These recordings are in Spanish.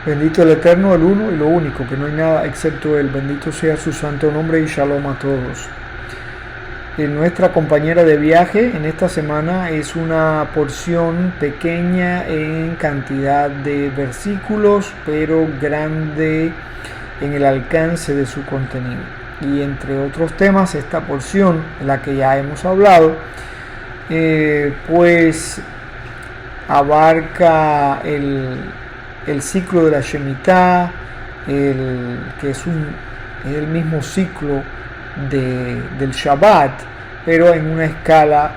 Bendito el Eterno, el uno y lo único, que no hay nada excepto Él. Bendito sea su santo nombre y shalom a todos. Nuestra compañera de viaje en esta semana es una porción pequeña en cantidad de versículos, pero grande en el alcance de su contenido. Y entre otros temas, esta porción, de la que ya hemos hablado, pues abarca el ciclo de la Shemitah, que es el mismo ciclo del Shabbat, pero en una escala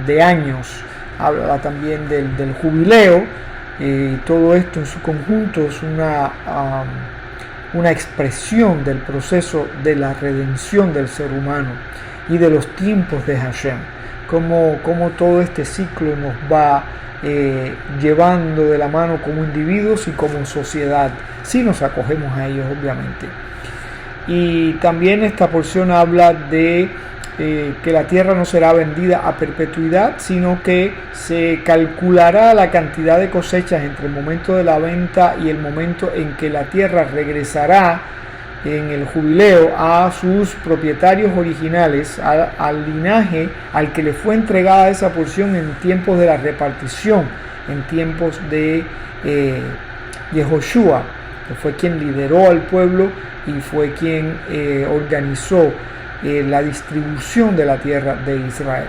de años. Habla también del jubileo, y todo esto en su conjunto es una expresión del proceso de la redención del ser humano y de los tiempos de Hashem, como todo este ciclo nos va llevando de la mano como individuos y como sociedad, si nos acogemos a ellos, obviamente. Y también esta porción habla de que la tierra no será vendida a perpetuidad, sino que se calculará la cantidad de cosechas entre el momento de la venta y el momento en que la tierra regresará en el jubileo a sus propietarios originales, al linaje al que le fue entregada esa porción en tiempos de la repartición, en tiempos de Yehoshua, que fue quien lideró al pueblo y fue quien organizó la distribución de la tierra de Israel.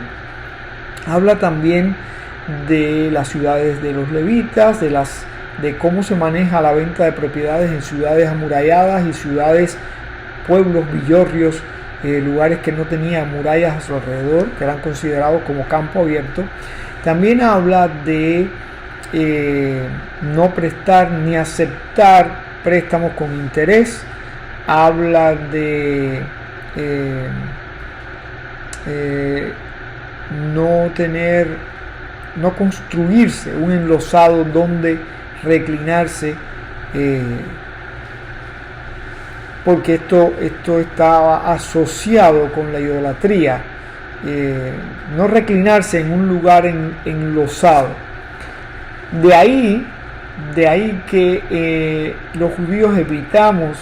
Habla también de las ciudades de los levitas, de cómo se maneja la venta de propiedades en ciudades amuralladas y ciudades, pueblos, villorrios, lugares que no tenían murallas a su alrededor, que eran considerados como campo abierto. También habla de no prestar ni aceptar préstamos con interés. Habla de no construirse un enlosado donde reclinarse, porque esto estaba asociado con la idolatría. No reclinarse en un lugar enlosado. De ahí que los judíos evitamos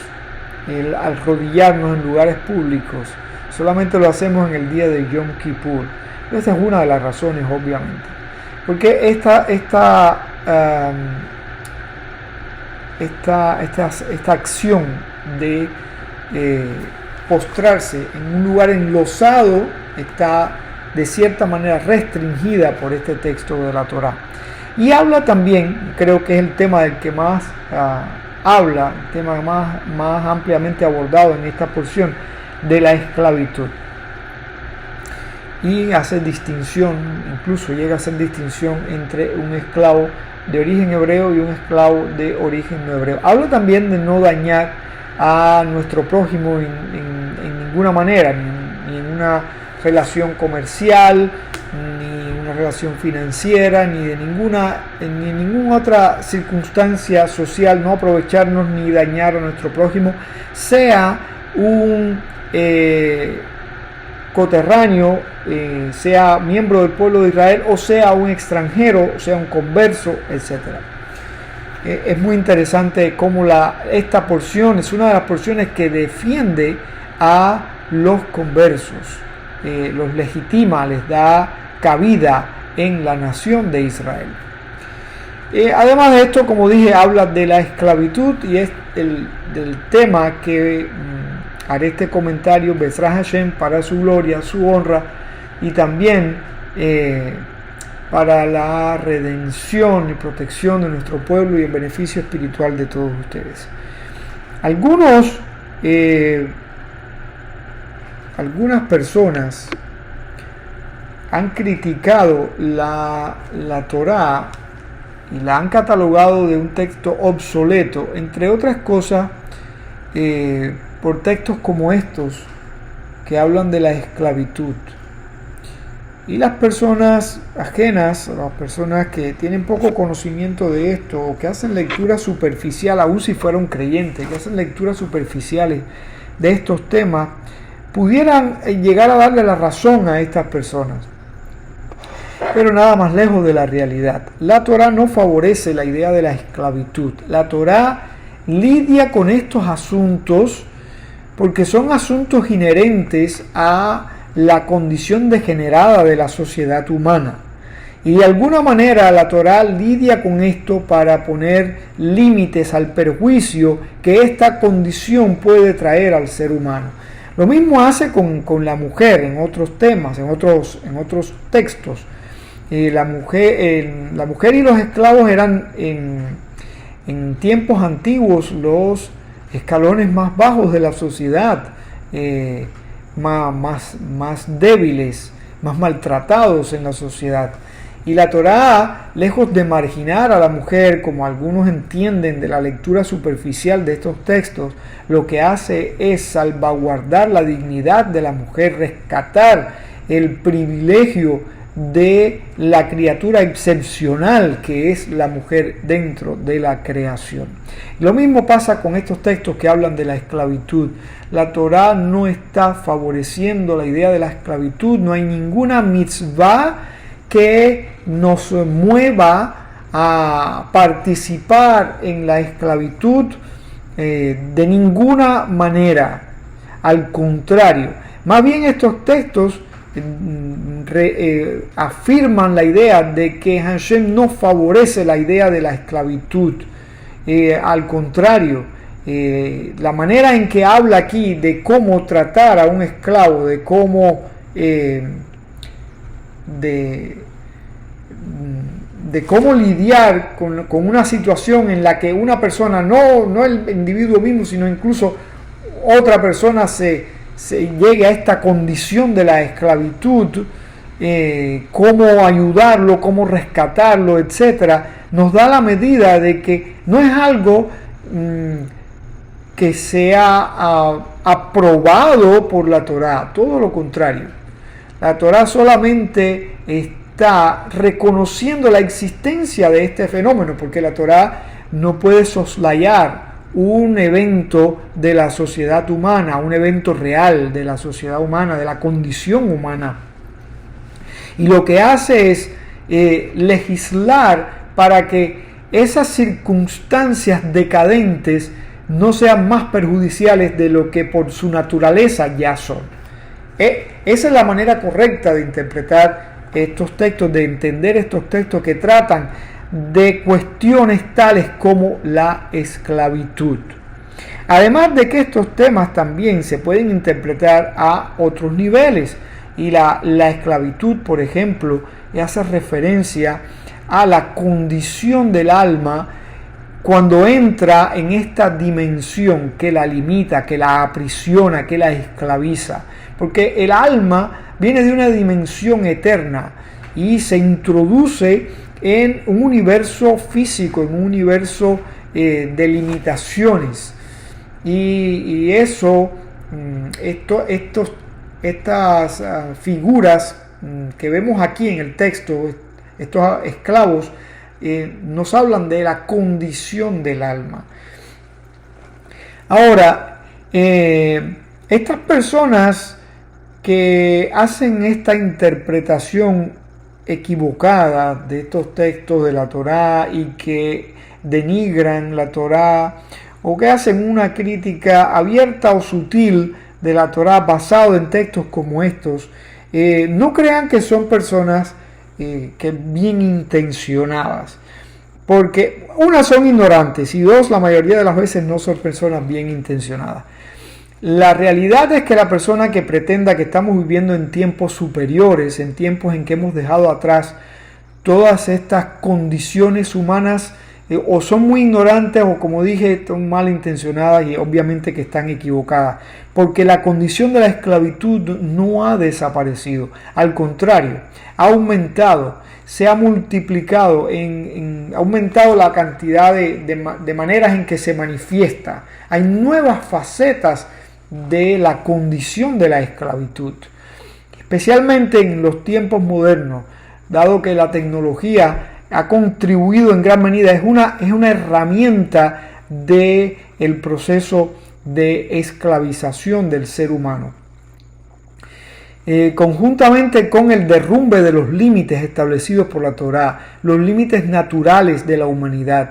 el arrodillarnos en lugares públicos. Solamente lo hacemos en el día de Yom Kippur. Esa es una de las razones, obviamente, porque esta acción de postrarse en un lugar enlosado está de cierta manera restringida por este texto de la Torá. Y habla también, creo que es el tema del que más habla, el tema más ampliamente abordado en esta porción, de la esclavitud. Y hace distinción, incluso llega a hacer distinción entre un esclavo de origen hebreo y un esclavo de origen no hebreo. Habla también de no dañar a nuestro prójimo en ninguna manera, ni en una relación comercial, ni una relación financiera, ni en ninguna otra circunstancia social, no aprovecharnos ni dañar a nuestro prójimo, sea un coterráneo, sea miembro del pueblo de Israel, o sea un extranjero, o sea un converso, etc. Es muy interesante cómo esta porción es una de las porciones que defiende a los conversos, los legitima, les da cabida en la nación de Israel. Además de esto, como dije, habla de la esclavitud, y es del tema que haré este comentario, Bezrat Hashem, para su gloria, su honra, y también para la redención y protección de nuestro pueblo y el beneficio espiritual de todos ustedes. Algunas personas han criticado la Torá y la han catalogado de un texto obsoleto, entre otras cosas, por textos como estos que hablan de la esclavitud. Y las personas ajenas, las personas que tienen poco conocimiento de esto, o que hacen lectura superficial, aun si fuera un creyente, que hacen lecturas superficiales de estos temas, pudieran llegar a darle la razón a estas personas. pero nada más lejos de la realidad. La Torá no favorece la idea de la esclavitud. La Torá lidia con estos asuntos porque son asuntos inherentes a la condición degenerada de la sociedad humana. Y de alguna manera la Torá lidia con esto para poner límites al perjuicio que esta condición puede traer al ser humano. Lo mismo hace con la mujer en otros temas, en otros textos. La mujer y los esclavos eran en tiempos antiguos los escalones más bajos de la sociedad, más débiles, más maltratados en la sociedad. Y la Torá, lejos de marginar a la mujer, como algunos entienden de la lectura superficial de estos textos, lo que hace es salvaguardar la dignidad de la mujer, rescatar el privilegio de la criatura excepcional que es la mujer dentro de la creación. Lo mismo pasa con estos textos que hablan de la esclavitud. La Torá no está favoreciendo la idea de la esclavitud, no hay ninguna mitzvah que nos mueva a participar en la esclavitud de ninguna manera. Al contrario, más bien estos textos afirman la idea de que Hashem no favorece la idea de la esclavitud. Al contrario, la manera en que habla aquí de cómo tratar a un esclavo, de cómo de cómo lidiar con una situación en la que una persona, no el individuo mismo, sino incluso otra persona se llegue a esta condición de la esclavitud, cómo ayudarlo, cómo rescatarlo, etcétera, nos da la medida de que no es algo que sea aprobado por la Torá, todo lo contrario. La Torá solamente está reconociendo la existencia de este fenómeno, porque la Torá no puede soslayar un evento de la sociedad humana, un evento real de la sociedad humana, de la condición humana. Y lo que hace es legislar para que esas circunstancias decadentes no sean más perjudiciales de lo que por su naturaleza ya son. Esa es la manera correcta de interpretar estos textos, de entender estos textos que tratan de cuestiones tales como la esclavitud. Además de que estos temas también se pueden interpretar a otros niveles, y la esclavitud, por ejemplo, hace referencia a la condición del alma cuando entra en esta dimensión que la limita, que la aprisiona, que la esclaviza. Porque el alma viene de una dimensión eterna y se introduce en un universo físico, en un universo de limitaciones. Y eso, estas figuras que vemos aquí en el texto, estos esclavos, nos hablan de la condición del alma. Ahora, estas personas que hacen esta interpretación equivocada de estos textos de la Torá y que denigran la Torá, o que hacen una crítica abierta o sutil de la Torá basado en textos como estos, no crean que son personas que bien intencionadas, porque una, son ignorantes, y dos, la mayoría de las veces no son personas bien intencionadas. La realidad es que la persona que pretenda que estamos viviendo en tiempos superiores, en tiempos en que hemos dejado atrás todas estas condiciones humanas, o son muy ignorantes o, como dije, son malintencionadas, y obviamente que están equivocadas, porque la condición de la esclavitud no ha desaparecido, al contrario, ha aumentado, se ha multiplicado, ha aumentado la cantidad de maneras en que se manifiesta. Hay nuevas facetas de la condición de la esclavitud, especialmente en los tiempos modernos, dado que la tecnología ha contribuido en gran medida, es una herramienta del proceso de esclavización del ser humano. conjuntamente con el derrumbe de los límites establecidos por la Torá, los límites naturales de la humanidad.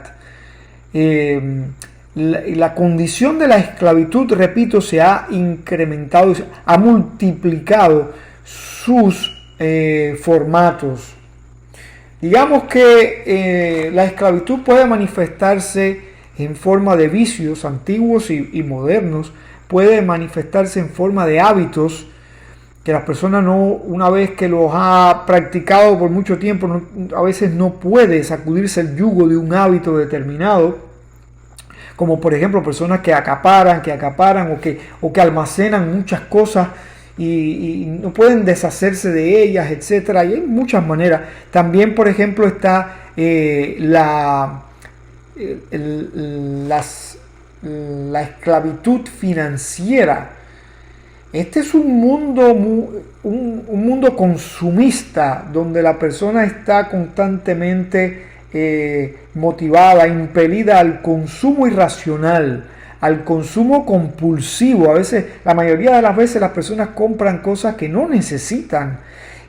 La condición de la esclavitud, repito, se ha incrementado, ha multiplicado sus formatos. Digamos que la esclavitud puede manifestarse en forma de vicios antiguos y modernos, puede manifestarse en forma de hábitos que la persona no, una vez que los ha practicado por mucho tiempo, a veces no puede sacudirse el yugo de un hábito determinado, como por ejemplo personas que acaparan o que almacenan muchas cosas y no pueden deshacerse de ellas, etcétera. Y hay muchas maneras. También, por ejemplo, está la esclavitud financiera. Este es un mundo consumista donde la persona está constantemente motivada, impelida al consumo irracional, al consumo compulsivo. A veces, la mayoría de las veces, las personas compran cosas que no necesitan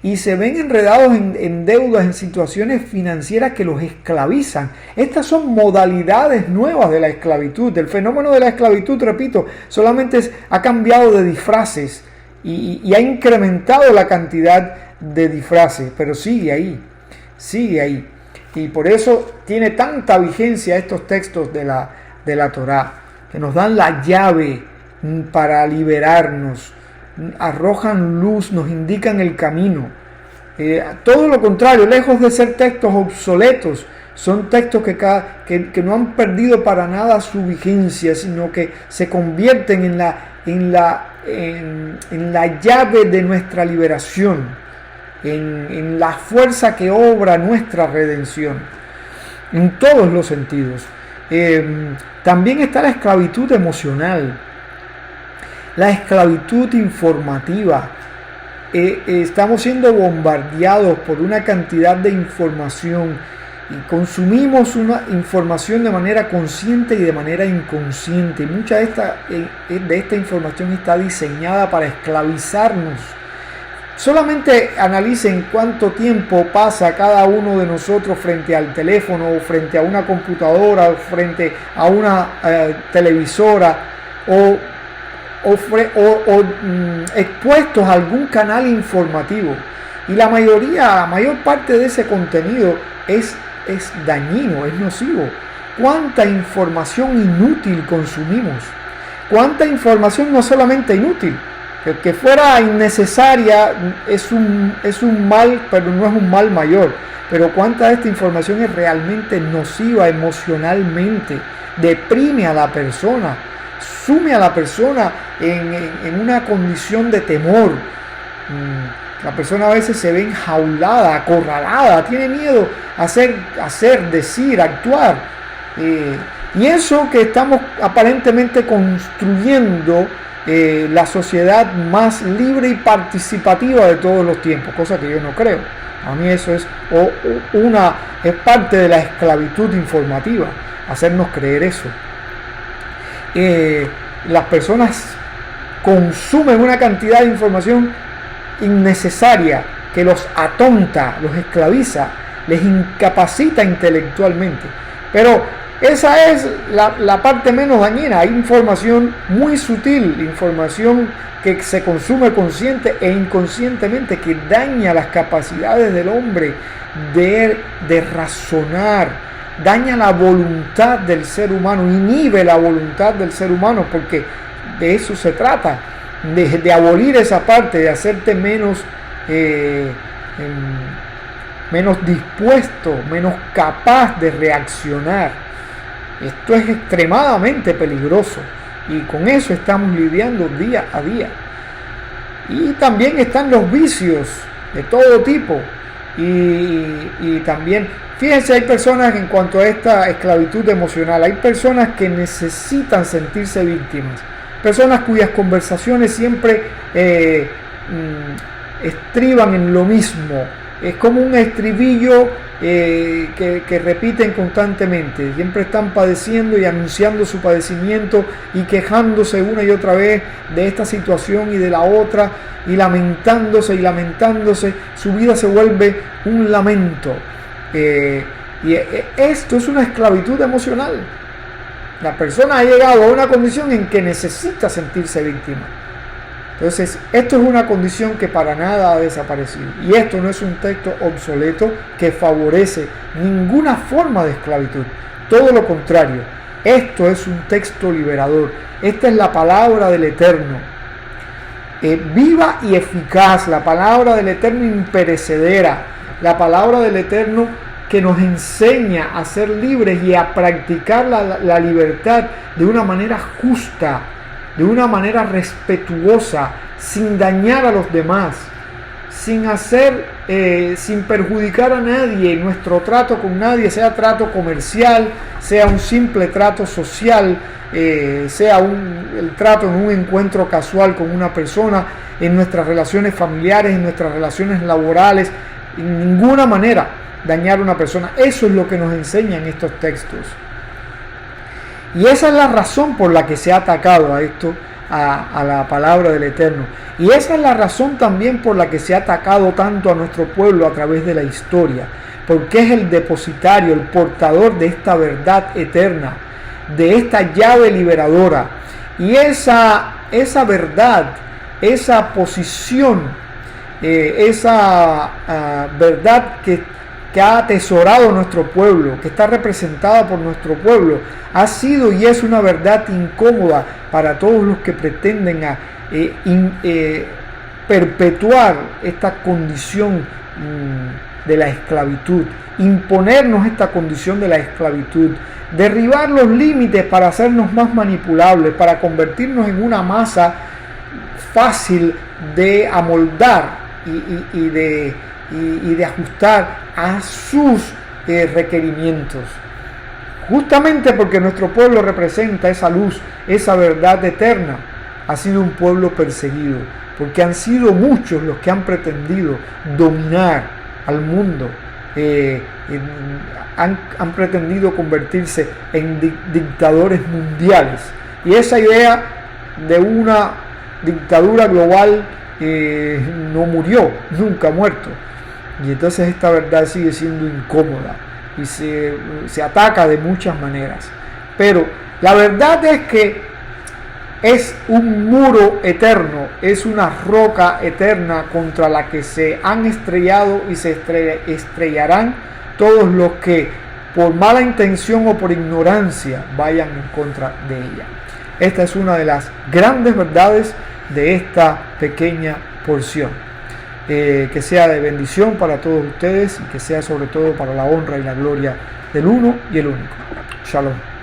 y se ven enredados en deudas, en situaciones financieras que los esclavizan. Estas son modalidades nuevas de la esclavitud. El fenómeno de la esclavitud, repito, solamente ha cambiado de disfraces y ha incrementado la cantidad de disfraces, pero sigue ahí. Y por eso tiene tanta vigencia estos textos de la Torá, que nos dan la llave para liberarnos, arrojan luz, nos indican el camino. Todo lo contrario, lejos de ser textos obsoletos, son textos que no han perdido para nada su vigencia, sino que se convierten en la llave de nuestra liberación, en la fuerza que obra nuestra redención, en todos los sentidos. También está la esclavitud emocional, la esclavitud informativa. Estamos siendo bombardeados por una cantidad de información y consumimos una información de manera consciente y de manera inconsciente. Y mucha de esta información está diseñada para esclavizarnos. Solamente analicen cuánto tiempo pasa cada uno de nosotros frente al teléfono, o frente a una computadora, o frente a una televisora, o expuestos a algún canal informativo. Y la mayor parte de ese contenido es dañino, es nocivo. ¿Cuánta información inútil consumimos? ¿Cuánta información no solamente inútil? Que fuera innecesaria es un mal, pero no es un mal mayor. Pero cuánta de esta información es realmente nociva emocionalmente, deprime a la persona, sume a la persona en una condición de temor. La persona a veces se ve enjaulada, acorralada, tiene miedo a hacer, decir, actuar. Y eso que estamos aparentemente construyendo la sociedad más libre y participativa de todos los tiempos, cosa que yo no creo. A mí eso es parte de la esclavitud informativa, hacernos creer eso. Las personas consumen una cantidad de información innecesaria que los atonta, los esclaviza, les incapacita intelectualmente. Pero esa es la parte menos dañina. Hay información muy sutil, información que se consume consciente e inconscientemente, que daña las capacidades del hombre de razonar, daña la voluntad del ser humano, inhibe la voluntad del ser humano, porque de eso se trata, de abolir esa parte, de hacerte menos dispuesto, menos capaz de reaccionar. Esto es extremadamente peligroso y con eso estamos lidiando día a día. Y también están los vicios de todo tipo y también, fíjense, hay personas, en cuanto a esta esclavitud emocional, hay personas que necesitan sentirse víctimas, personas cuyas conversaciones siempre estriban en lo mismo, es como un estribillo que repiten constantemente. Siempre están padeciendo y anunciando su padecimiento y quejándose una y otra vez de esta situación y de la otra, y lamentándose y lamentándose. Su vida se vuelve un lamento. Y esto es una esclavitud emocional. La persona ha llegado a una condición en que necesita sentirse víctima. Entonces, esto es una condición que para nada ha desaparecido. Y esto no es un texto obsoleto que favorece ninguna forma de esclavitud. Todo lo contrario, esto es un texto liberador. Esta es la palabra del Eterno. Viva y eficaz, la palabra del Eterno imperecedera, la palabra del Eterno que nos enseña a ser libres y a practicar la libertad de una manera justa, de una manera respetuosa, sin dañar a los demás, sin perjudicar a nadie. Nuestro trato con nadie, sea trato comercial, sea un simple trato social, sea el trato en un encuentro casual con una persona, en nuestras relaciones familiares, en nuestras relaciones laborales, en ninguna manera dañar a una persona. Eso es lo que nos enseñan estos textos. Y esa es la razón por la que se ha atacado a esto, a la palabra del Eterno. Y esa es la razón también por la que se ha atacado tanto a nuestro pueblo a través de la historia. Porque es el depositario, el portador de esta verdad eterna, de esta llave liberadora. Y esa verdad, esa posición, esa verdad que ha atesorado nuestro pueblo, que está representada por nuestro pueblo, ha sido y es una verdad incómoda para todos los que pretenden perpetuar esta condición de la esclavitud, imponernos esta condición de la esclavitud, derribar los límites para hacernos más manipulables, para convertirnos en una masa fácil de amoldar y de ajustar a sus requerimientos. Justamente porque nuestro pueblo representa esa luz, esa verdad eterna, ha sido un pueblo perseguido, porque han sido muchos los que han pretendido dominar al mundo, han pretendido convertirse en dictadores mundiales. Y esa idea de una dictadura global no murió, nunca ha muerto. Y entonces esta verdad sigue siendo incómoda y se ataca de muchas maneras. Pero la verdad es que es un muro eterno, es una roca eterna contra la que se han estrellado y se estrellarán todos los que por mala intención o por ignorancia vayan en contra de ella. Esta es una de las grandes verdades de esta pequeña porción. Que sea de bendición para todos ustedes y que sea sobre todo para la honra y la gloria del uno y el único. Shalom.